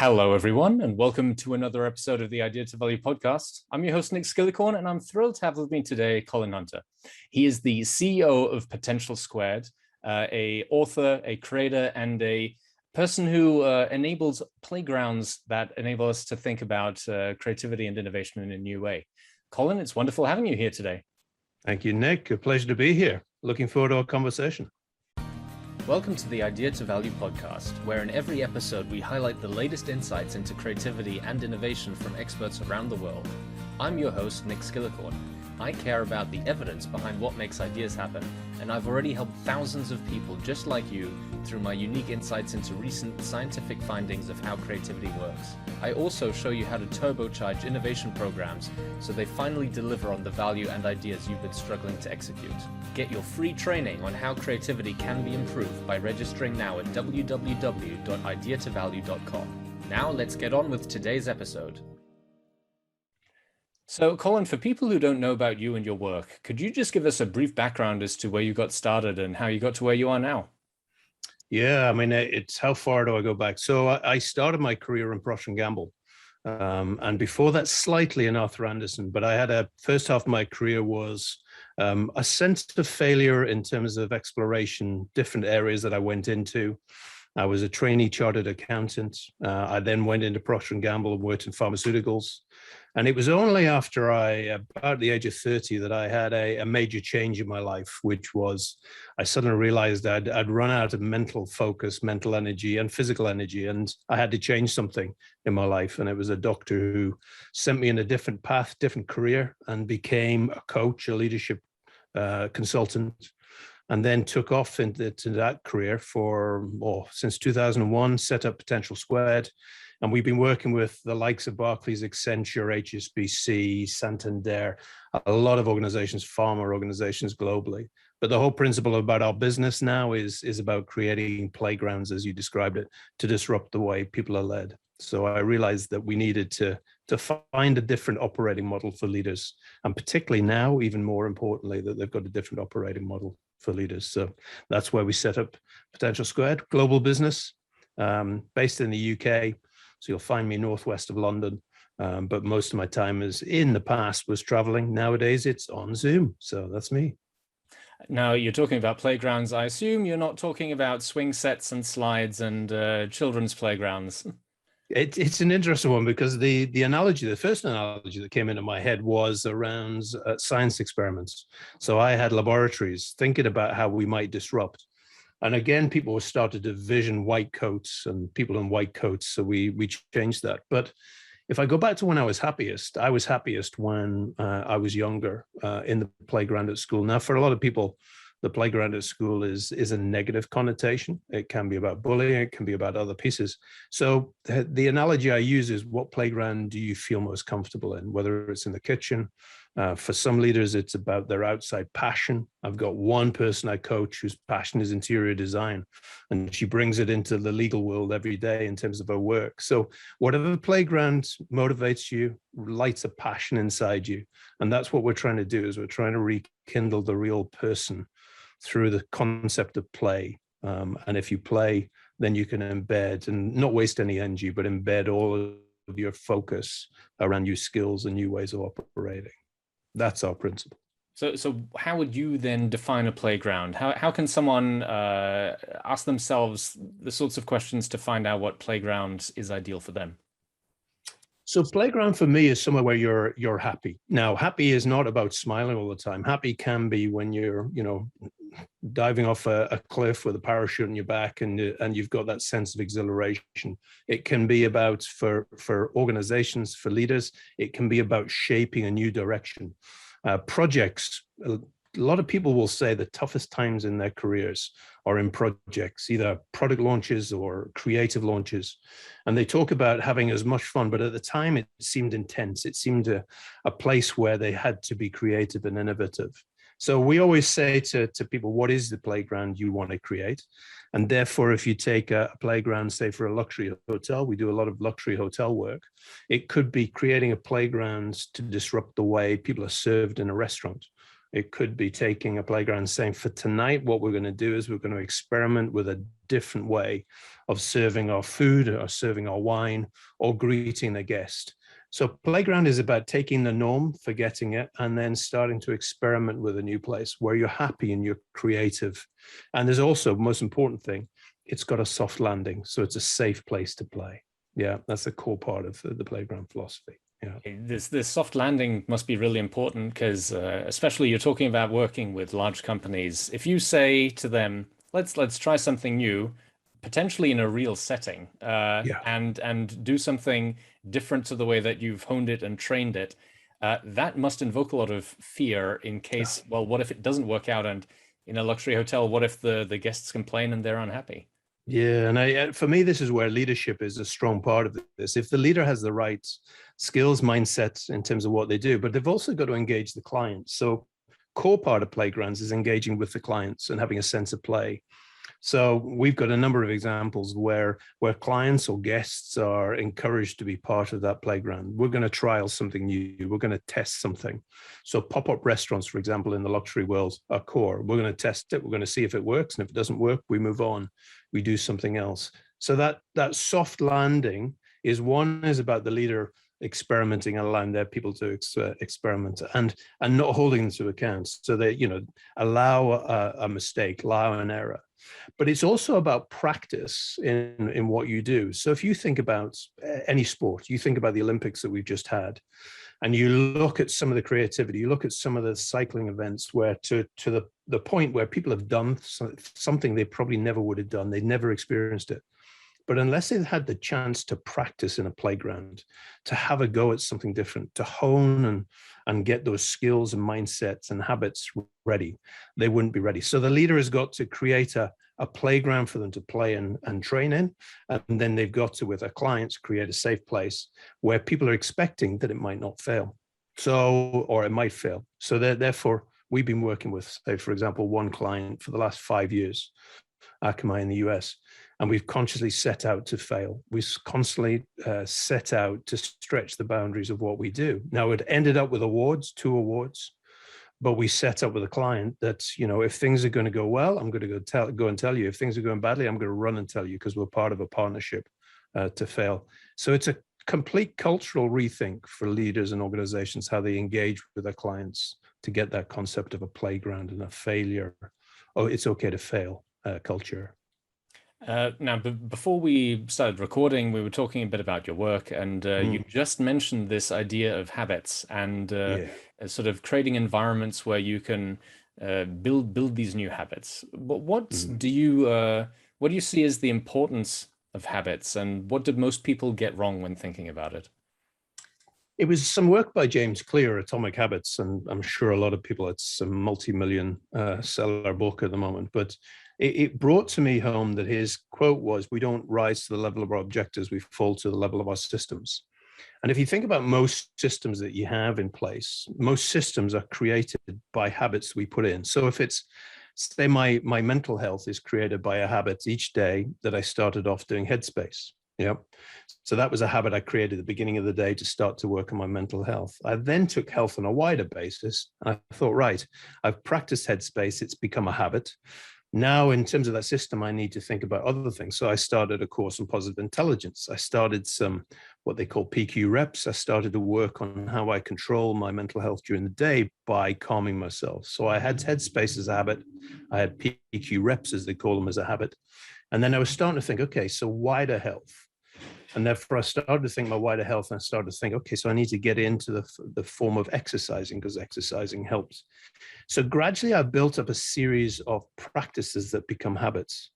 Hello, everyone, and welcome to another episode of the Idea to Value podcast. I'm your host, Nick Skillicorn, and I'm thrilled to have with me today Colin Hunter. He is the CEO of Potential Squared, a author, a creator, and a person who enables playgrounds that enable us to think about creativity and innovation in a new way. Colin, it's wonderful having you here today. Thank you, Nick. A pleasure to be here. Looking forward to our conversation. Welcome to the Idea to Value podcast, where in every episode we highlight the latest insights into creativity and innovation from experts around the world. I'm your host, Nick Skillicorn. I care about the evidence behind what makes ideas happen, and I've already helped thousands of people just like you through my unique insights into recent scientific findings of how creativity works. I also show you how to turbocharge innovation programs so they finally deliver on the value and ideas you've been struggling to execute. Get your free training on how creativity can be improved by registering now at www.ideatovalue.com. Now let's get on with today's episode. So, Colin, for people who don't know about you and your work, could you just give us a brief background as to where you got started and how you got to where you are now? Yeah, I mean, it's how far do I go back? So I started my career in Procter & Gamble. And before that, slightly in Arthur Andersen. But I had first half of my career was a sense of failure in terms of exploration, different areas that I went into. I was a trainee chartered accountant. I then went into Procter & Gamble and worked in pharmaceuticals. And it was only after about the age of 30, that I had a major change in my life, which was I suddenly realized I'd run out of mental focus, mental energy, and physical energy, and I had to change something in my life. And it was a doctor who sent me in a different path, different career, and became a coach, a leadership consultant, and then took off into that career since 2001, set up Potential Squared. And we've been working with the likes of Barclays, Accenture, HSBC, Santander, a lot of organizations, pharma organizations globally. But the whole principle about our business now is about creating playgrounds, as you described it, to disrupt the way people are led. So I realized that we needed to find a different operating model for leaders. And particularly now, even more importantly, that they've got a different operating model for leaders. So that's where we set up Potential Squared, global business, based in the UK. So you'll find me northwest of London, but most of my time in the past was traveling. Nowadays it's on Zoom. So that's me. Now, you're talking about playgrounds. I assume you're not talking about swing sets and slides and children's playgrounds. It's an interesting one because the first analogy that came into my head was around science experiments. So I had laboratories thinking about how we might disrupt. And again, people started to vision white coats and people in white coats. So we changed that. But if I go back to when I was happiest when I was younger in the playground at school. Now, for a lot of people, the playground at school is a negative connotation. It can be about bullying. It can be about other pieces. So the analogy I use is, what playground do you feel most comfortable in, whether it's in the kitchen? For some leaders, it's about their outside passion. I've got one person I coach whose passion is interior design, and she brings it into the legal world every day in terms of her work. So whatever playground motivates you, lights a passion inside you. And that's what we're trying to do, is we're trying to rekindle the real person through the concept of play. And if you play, then you can embed and not waste any energy, but embed all of your focus around new skills and new ways of operating. That's our principle. So how would you then define a playground? How can someone ask themselves the sorts of questions to find out what playground is ideal for them? So playground for me is somewhere where you're happy. Now, happy is not about smiling all the time. Happy can be when you're, diving off a cliff with a parachute on your back and you've got that sense of exhilaration. It can be about, for organizations, for leaders, it can be about shaping a new direction. Projects, a lot of people will say the toughest times in their careers are in projects, either product launches or creative launches. And they talk about having as much fun, but at the time it seemed intense. It seemed a place where they had to be creative and innovative. So we always say to people, what is the playground you want to create? And therefore, if you take a playground, say for a luxury hotel, we do a lot of luxury hotel work. It could be creating a playground to disrupt the way people are served in a restaurant. It could be taking a playground and saying, for tonight, what we're going to do is we're going to experiment with a different way of serving our food or serving our wine or greeting a guest. So playground is about taking the norm, forgetting it, and then starting to experiment with a new place where you're happy and you're creative. And there's also, most important thing, it's got a soft landing. So it's a safe place to play. Yeah, that's a core part of the playground philosophy. Yeah. This soft landing must be really important because, especially you're talking about working with large companies. If you say to them, let's try something new, potentially in a real setting, Yeah. and do something different to the way that you've honed it and trained it, that must invoke a lot of fear in case, well, what if it doesn't work out? And in a luxury hotel, what if the guests complain and they're unhappy? Yeah, and for me, this is where leadership is a strong part of this. If the leader has the right skills, mindset in terms of what they do, but they've also got to engage the clients. So core part of playgrounds is engaging with the clients and having a sense of play. So we've got a number of examples where clients or guests are encouraged to be part of that playground. We're going to trial something new. We're going to test something. So pop-up restaurants, for example, in the luxury world are core. We're going to test it. We're going to see if it works. And if it doesn't work, we move on. We do something else. So that soft landing is about the leader experimenting and allowing their people to experiment and not holding them to account. So they, allow a mistake, allow an error. But it's also about practice in what you do. So if you think about any sport, you think about the Olympics that we've just had, and you look at some of the creativity, you look at some of the cycling events where to the point where people have done something they probably never would have done, they'd never experienced it. But unless they've had the chance to practice in a playground, to have a go at something different, to hone and get those skills and mindsets and habits ready, they wouldn't be ready. So the leader has got to create a playground for them to play and train in. And then they've got to, with their clients, create a safe place where people are expecting that it might not fail. Or it might fail. So therefore, we've been working with, say, for example, one client for the last 5 years, Akamai in the US, and we've consciously set out to fail. We constantly set out to stretch the boundaries of what we do. Now, it ended up with two awards, but we set up with a client that, if things are going to go well, I'm going to go and tell you. If things are going badly, I'm going to run and tell you because we're part of a partnership to fail. So it's a complete cultural rethink for leaders and organizations, how they engage with their clients to get that concept of a playground and a failure. Oh, it's okay to fail culture. Now, before we started recording, we were talking a bit about your work, and you just mentioned this idea of habits and sort of creating environments where you can build these new habits. But what do you see as the importance of habits, and what did most people get wrong when thinking about it? It was some work by James Clear, Atomic Habits, and I'm sure a lot of people, it's a multi-million seller book at the moment, but it brought to me home that his quote was, we don't rise to the level of our objectives, we fall to the level of our systems. And if you think about most systems that you have in place, most systems are created by habits we put in. So if it's, say my mental health is created by a habit each day that I started off doing Headspace. Yeah. So that was a habit I created at the beginning of the day to start to work on my mental health. I then took health on a wider basis. And I thought, right, I've practiced Headspace. It's become a habit. Now, in terms of that system, I need to think about other things. So I started a course on positive intelligence. I started some what they call PQ reps. I started to work on how I control my mental health during the day by calming myself. So I had Headspace as a habit. I had PQ reps, as they call them, as a habit. And then I was starting to think, okay, so wider health. And therefore, I started to think my wider health, and I started to think, okay, so I need to get into the form of exercising because exercising helps. So gradually, I built up a series of practices that become habits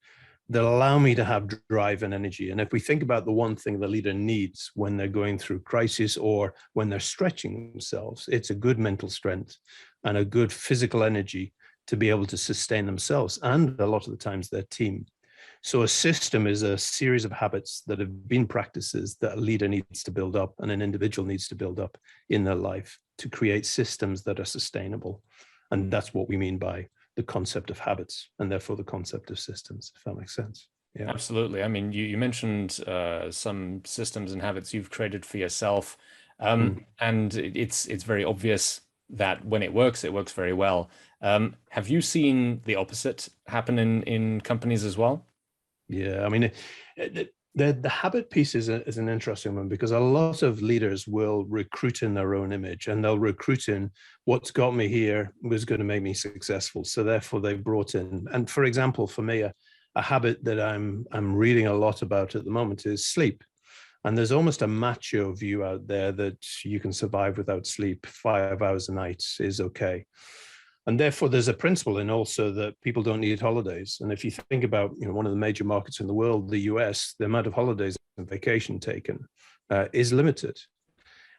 that allow me to have drive and energy. And if we think about the one thing the leader needs when they're going through crisis or when they're stretching themselves, it's a good mental strength and a good physical energy to be able to sustain themselves and a lot of the times their team. So a system is a series of habits that have been practices that a leader needs to build up and an individual needs to build up in their life to create systems that are sustainable. And that's what we mean by the concept of habits and therefore the concept of systems, if that makes sense. Yeah. Absolutely. I mean, you mentioned some systems and habits you've created for yourself, and it's very obvious that when it works very well. Have you seen the opposite happen in companies as well? Yeah, I mean, the habit piece is an interesting one, because a lot of leaders will recruit in their own image, and they'll recruit in what's got me here was going to make me successful. So therefore they brought in, and for example, for me, a habit that I'm reading a lot about at the moment is sleep. And there's almost a macho view out there that you can survive without sleep. 5 hours a night is okay. And therefore, there's a principle in also that people don't need holidays. And if you think about, one of the major markets in the world, the US, the amount of holidays and vacation taken is limited.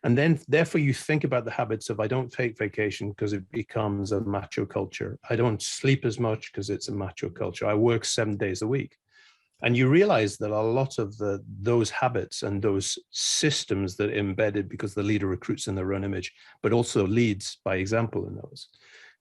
And then, therefore, you think about the habits of, I don't take vacation because it becomes a macho culture. I don't sleep as much because it's a macho culture. I work 7 days a week. And you realize that a lot of those habits and those systems that are embedded because the leader recruits in their own image, but also leads by example in those,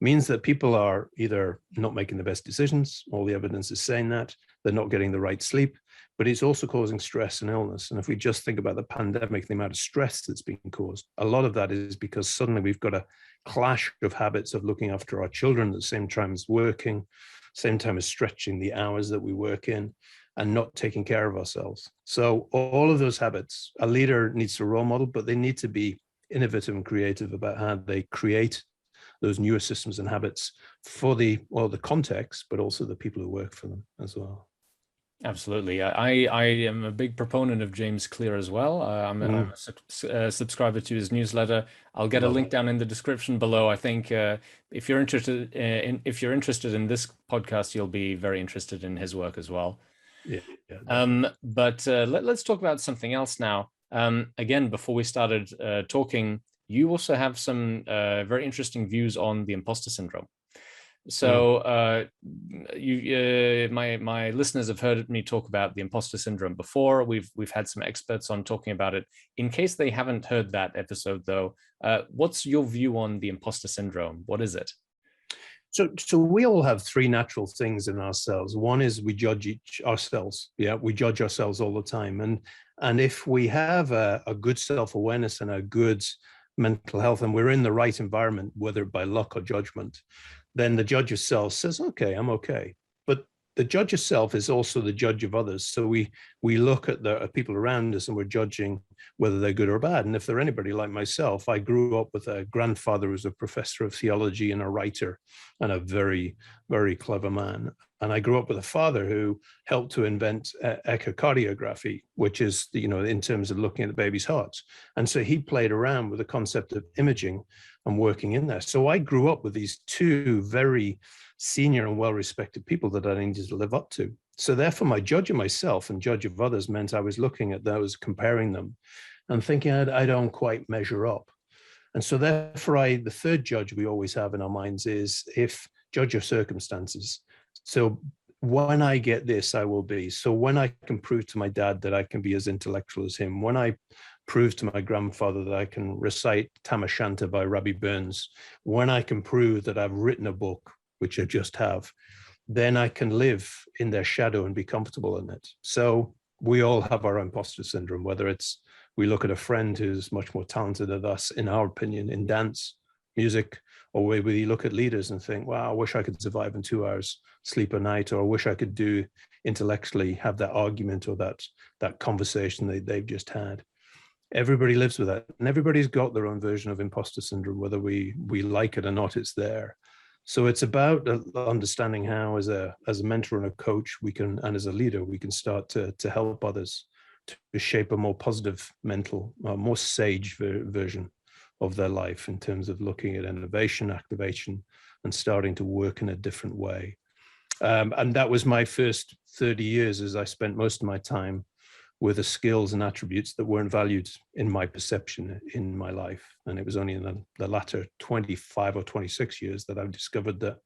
means that people are either not making the best decisions, all the evidence is saying that, they're not getting the right sleep, but it's also causing stress and illness. And if we just think about the pandemic, the amount of stress that's being caused, a lot of that is because suddenly we've got a clash of habits of looking after our children at the same time as working, same time as stretching the hours that we work in, and not taking care of ourselves. So all of those habits, a leader needs to role model, but they need to be innovative and creative about how they create those newer systems and habits for the context, but also the people who work for them as well. Absolutely. I am a big proponent of James Clear as well. I'm a subscriber to his newsletter. I'll get a link down in the description below. I think if you're interested in this podcast, you'll be very interested in his work as well. Yeah. But let's talk about something else now. Again, before we started talking, you also have some very interesting views on the imposter syndrome. So my listeners have heard me talk about the imposter syndrome before. We've had some experts on talking about it. In case they haven't heard that episode, though, what's your view on the imposter syndrome? What is it? So we all have three natural things in ourselves. One is we judge ourselves. Yeah, we judge ourselves all the time. And if we have a good self-awareness and a good mental health, and we're in the right environment, whether by luck or judgment, then the judge of self says, okay, I'm okay. But the judge of self is also the judge of others. So we look at the people around us and we're judging whether they're good or bad. And if they're anybody like myself, I grew up with a grandfather who was a professor of theology and a writer and a very, very clever man. And I grew up with a father who helped to invent echocardiography, which is, in terms of looking at the baby's hearts. And so he played around with the concept of imaging and working in there. So I grew up with these two very senior and well-respected people that I needed to live up to. So therefore, my judge of myself and judge of others meant I was looking at those, comparing them, and thinking I don't quite measure up. And so therefore, the third judge we always have in our minds is if judge of circumstances. So when I get this, I will be. So when I can prove to my dad that I can be as intellectual as him, when I prove to my grandfather that I can recite Tam O'Shanter by Robbie Burns, when I can prove that I've written a book, which I just have, then I can live in their shadow and be comfortable in it. So we all have our imposter syndrome, whether it's we look at a friend who's much more talented than us, in our opinion, in dance, music, or we look at leaders and think, wow, I wish I could survive in 2 hours sleep a night, or I wish I could do intellectually, have that argument or that conversation that they've just had. Everybody lives with that, and everybody's got their own version of imposter syndrome, whether we like it or not, it's there. So it's about understanding how, as a mentor and a coach, we can, and as a leader, we can start to help others to shape a more positive mental, more sage version of their life in terms of looking at innovation, activation, and starting to work in a different way. And that was my first 30 years, as I spent most of my time with the skills and attributes that weren't valued in my perception in my life. And it was only in the latter 25 or 26 years that I've discovered that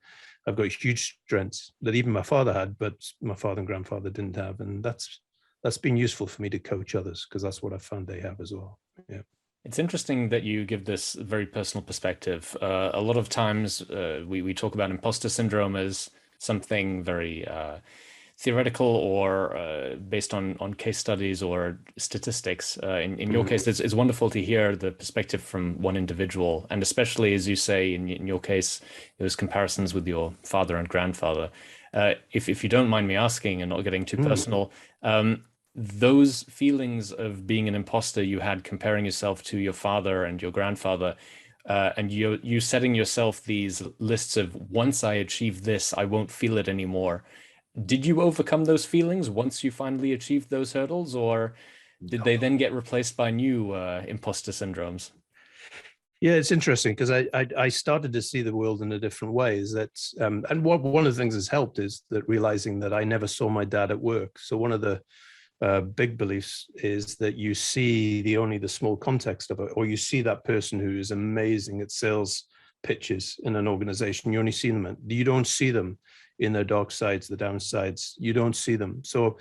I've got huge strengths that even my father had, but my father and grandfather didn't have. And that's been useful for me to coach others, because that's what I found they have as well. Yeah. It's interesting that you give this very personal perspective. A lot of times we talk about imposter syndrome as something very theoretical or based on case studies or statistics. In your case, it's wonderful to hear the perspective from one individual, and especially, as you say, in your case, those comparisons with your father and grandfather. If you don't mind me asking and not getting too personal, those feelings of being an imposter you had comparing yourself to your father and your grandfather, and you setting yourself these lists of, once I achieve this, I won't feel it anymore. Did you overcome those feelings once you finally achieved those hurdles, or did they then get replaced by new imposter syndromes? Yeah, it's interesting because I started to see the world in a different way. Is that and one of the things that's helped is that realizing that I never saw my dad at work. So one of the big beliefs is that you see only the small context of it, or you see that person who is amazing at sales pitches in an organization. You only see them, you don't see them in their dark sides, the downsides. You don't see them. So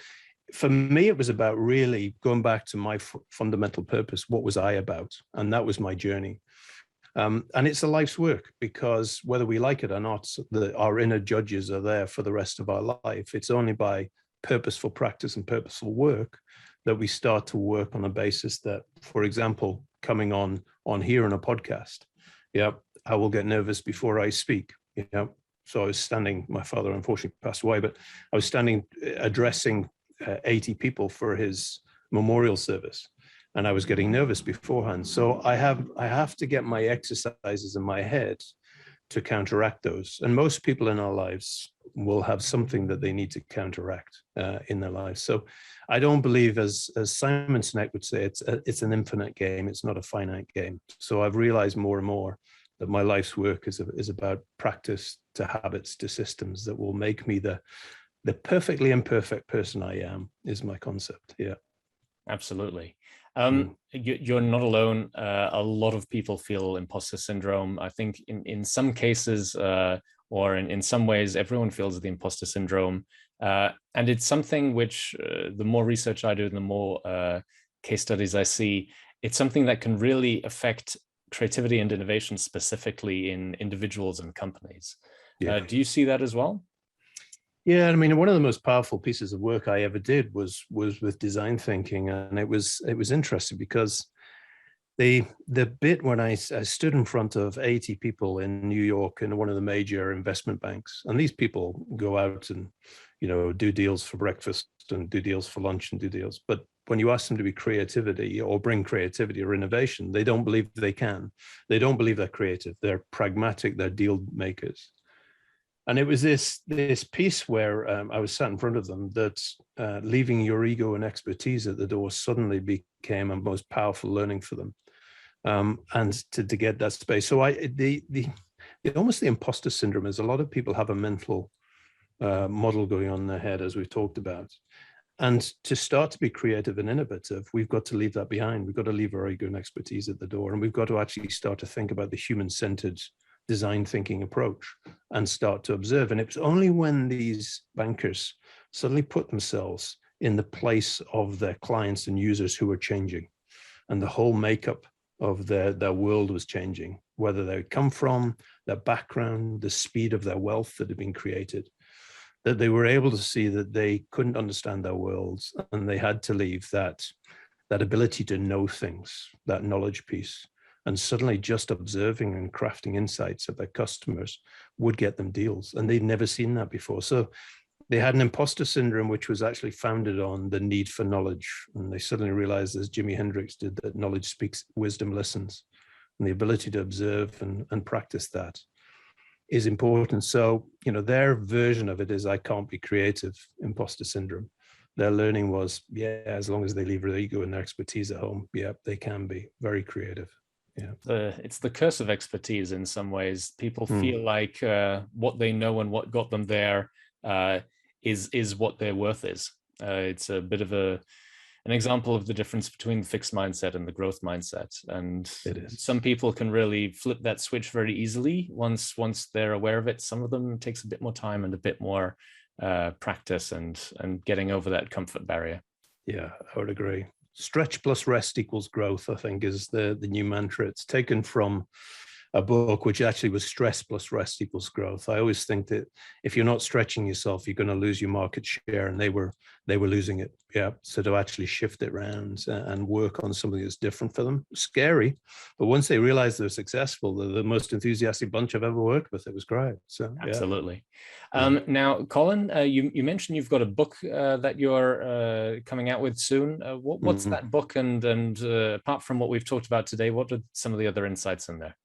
for me, it was about really going back to my fundamental purpose. What was I about? And that was my journey. And it's a life's work, because whether we like it or not, our inner judges are there for the rest of our life. It's only by purposeful practice and purposeful work that we start to work on a basis that, for example, coming on here on a podcast, I will get nervous before I speak. So I was standing, my father unfortunately passed away, but I was standing addressing 80 people for his memorial service, and I was getting nervous beforehand. So I have to get my exercises in my head to counteract those. And most people in our lives will have something that they need to counteract in their lives. So I don't believe, as Simon Sinek would say, it's an infinite game. It's not a finite game. So I've realized more and more that my life's work is about practice to habits to systems that will make me the perfectly imperfect person I am, is my concept. Yeah. Absolutely. You're not alone. A lot of people feel imposter syndrome. I think in some cases, or in some ways, everyone feels the imposter syndrome. And it's something which, the more research I do, the more case studies I see, it's something that can really affect creativity and innovation, specifically in individuals and companies. Yeah. Do you see that as well? Yeah, I mean, one of the most powerful pieces of work I ever did was with design thinking, and it was interesting because the bit when I stood in front of 80 people in New York in one of the major investment banks, and these people go out and do deals for breakfast and do deals for lunch and do deals, but when you ask them to be creativity or bring creativity or innovation, they don't believe they can. They don't believe they're creative. They're pragmatic. They're deal makers. And it was this piece where I was sat in front of them that leaving your ego and expertise at the door suddenly became a most powerful learning for them, and to get that space. So almost the imposter syndrome is, a lot of people have a mental model going on in their head, as we've talked about. And to start to be creative and innovative, we've got to leave that behind. We've got to leave our ego and expertise at the door, and we've got to actually start to think about the human-centered design thinking approach and start to observe. And it was only when these bankers suddenly put themselves in the place of their clients and users who were changing, and the whole makeup of their world was changing, whether they would come from, their background, the speed of their wealth that had been created, that they were able to see that they couldn't understand their worlds, and they had to leave that ability to know things, that knowledge piece. And suddenly just observing and crafting insights of their customers would get them deals. And they'd never seen that before. So they had an imposter syndrome, which was actually founded on the need for knowledge. And they suddenly realized, as Jimi Hendrix did, that knowledge speaks, wisdom listens. And the ability to observe and practice that is important. So, their version of it is, I can't be creative, imposter syndrome. Their learning was, as long as they leave their ego and their expertise at home, they can be very creative. Yeah, it's the curse of expertise in some ways. People feel like what they know and what got them there is what their worth is. It's a bit of an example of the difference between the fixed mindset and the growth mindset. And some people can really flip that switch very easily once they're aware of it. Some of them takes a bit more time and a bit more practice and getting over that comfort barrier. Yeah, I would agree. Stretch plus rest equals growth, I think, is the new mantra. It's taken from a book which actually was stress plus rest equals growth. I always think that if you're not stretching yourself, you're going to lose your market share, and they were losing it. Yeah. So to actually shift it around and work on something that's different for them, scary. But once they realize they're successful, they're the most enthusiastic bunch I've ever worked with. It was great. So absolutely. Yeah. Now, Colin, you mentioned you've got a book that you're coming out with soon. What's that book? And apart from what we've talked about today, what are some of the other insights in there?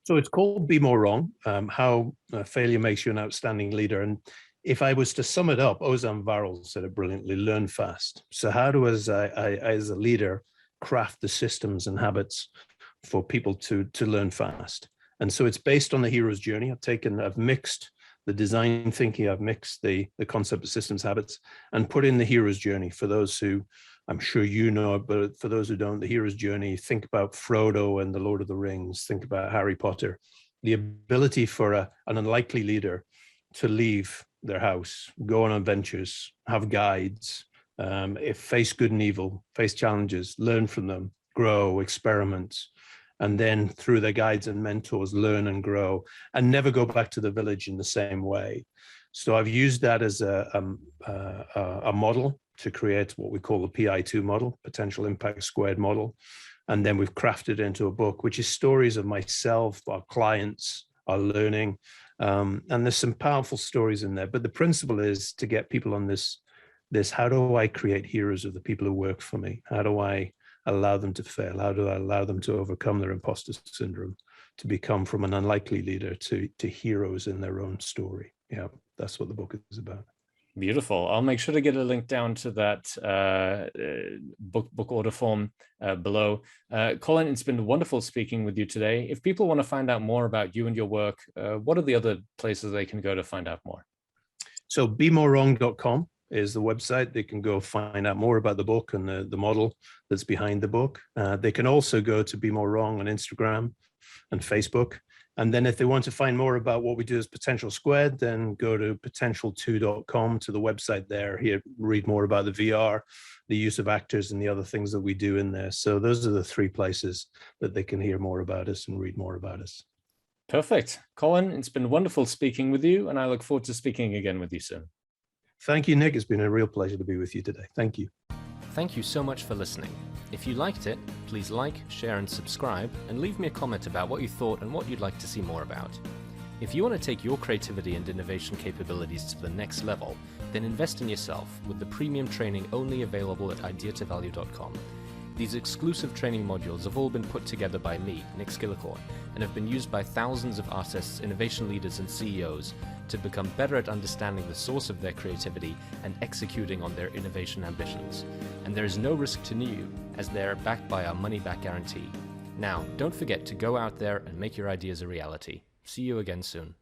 So it's called Be More Wrong, how failure makes you an outstanding leader. And if I was to sum it up, Ozan Varol said it brilliantly: learn fast. So how do I, as a leader, craft the systems and habits for people to learn fast? And so it's based on the hero's journey. I've mixed the design thinking, I've mixed the concept of systems habits, and put in the hero's journey for those who, I'm sure you know, but for those who don't, the hero's journey, think about Frodo and the Lord of the Rings, think about Harry Potter, the ability for an unlikely leader to leave their house, go on adventures, have guides, face good and evil, face challenges, learn from them, grow, experiment, and then through their guides and mentors, learn and grow, and never go back to the village in the same way. So I've used that as a model to create what we call the PI2 model, Potential Impact Squared model. And then we've crafted it into a book, which is stories of myself, our clients, our learning. And there's some powerful stories in there. But the principle is to get people on this, how do I create heroes of the people who work for me? How do I allow them to fail? How do I allow them to overcome their imposter syndrome, to become from an unlikely leader to heroes in their own story? Yeah, that's what the book is about. Beautiful. I'll make sure to get a link down to that book order form below. Colin, it's been wonderful speaking with you today. If people want to find out more about you and your work, what are the other places they can go to find out more? So bemorewrong.com is the website. They can go find out more about the book and the model that's behind the book. They can also go to Be More Wrong on Instagram and Facebook. And then if they want to find more about what we do as Potential Squared, then go to potential2.com to the website there. Here, read more about the VR, the use of actors, and the other things that we do in there. So those are the three places that they can hear more about us and read more about us. Perfect. Colin, it's been wonderful speaking with you, and I look forward to speaking again with you soon. Thank you, Nick. It's been a real pleasure to be with you today. Thank you. Thank you so much for listening. If you liked it, please like, share, and subscribe, and leave me a comment about what you thought and what you'd like to see more about. If you want to take your creativity and innovation capabilities to the next level, then invest in yourself with the premium training only available at ideatovalue.com. These exclusive training modules have all been put together by me, Nick Skillicorn, and have been used by thousands of artists, innovation leaders, and CEOs to become better at understanding the source of their creativity and executing on their innovation ambitions. And there is no risk to you, as they're backed by our money-back guarantee. Now, don't forget to go out there and make your ideas a reality. See you again soon.